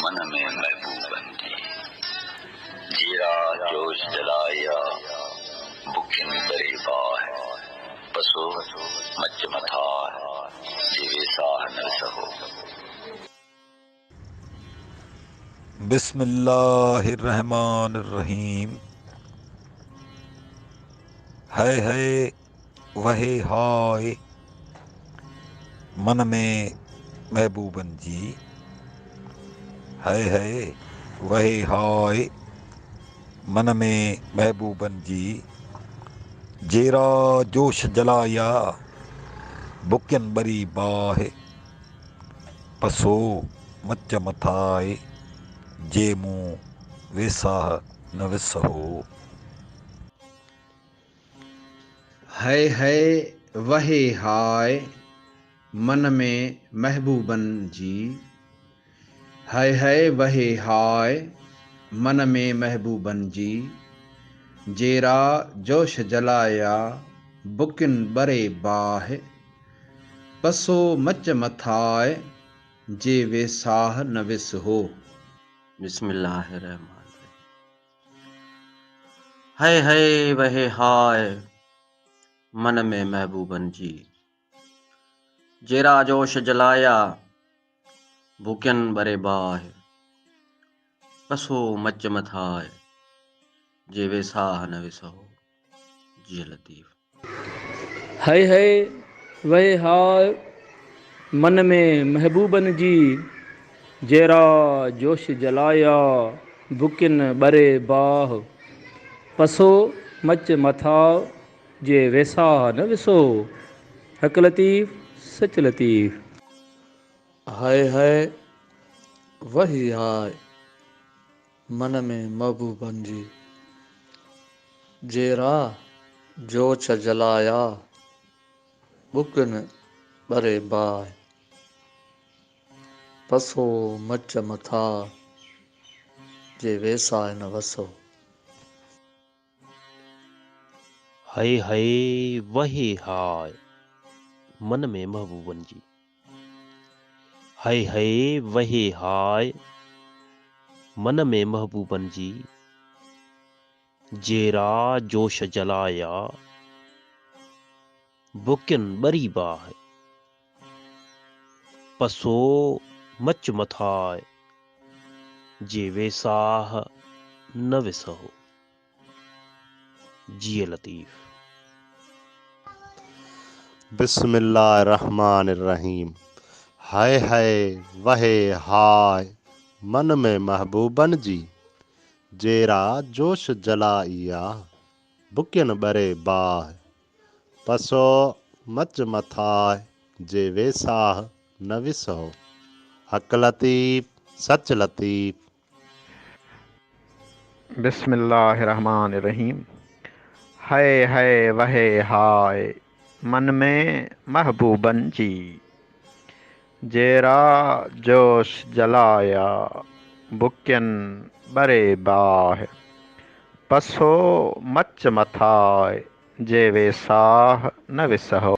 मन में महबूबन जी जीरा जोश जलाया बुकिन बरे बाह पसो मच मथा जीवे साह न सहो। बिस्मिल्लाहिर्रहमानिर्रहीम। है वहे हाय मन में महबूबन जी। है वहे हाय मन में महबूबन जी। जेरा जोश जलाया बुकिन बरी बाह पसो मच मथाए जे मुँह वेसाह न विसहो। है वहे हाय मन में महबूबन जी। है वहे हाय मन में महबूबन जी। जेरा जोश जलाया बुकिन बरे बाह पसो मच मथाए जे वे साह न विस हो। बिस्मिल्लाहिर्रहमानिर्रहीम। है वहे हाय मन में महबूबन जी। जेरा जोश जलाया भूकन बरे बाह पसो मच मथाए जेवे साह न विसहो। जी लतीफ। है वहे हाय मन में महबूबन जी। जेरा जोश जलाया बुकिन बरे बाह पसो मच मथा जे वेसा न विसो। हक लतीफ़ सच लतीफ़। है वही हाय मन में महबूबन जी। जेरा जोश जलाया बुकिन बरे बाह पसो मच मथा जे वेसा न वसो। है वही हाय मन में महबूबन जी। है वही हाय मन में महबूबन जी। जेरा जोश जलाया बुकिन बरी बाह पसो मच मथाए जे वेसाह न विसहो। जी लतीफ। बिस्मिल्लाहिर्रहमानिर्रहीम। है वहे हाय मन में महबूबन जी। जेरा जोश जलाइया बुकिन बरे बाह पसो मच मथाय जे वेसाह न विसहो। हक लतीफ सच लतीफ। बिस्मिल्लाहिर्रहमानिर्रहीम। है वहे हाय मन में महबूबन जी। जेरा जोश जलाया बुकिन बरे बाह पसो मच मथाय जे वे साह न विसहो।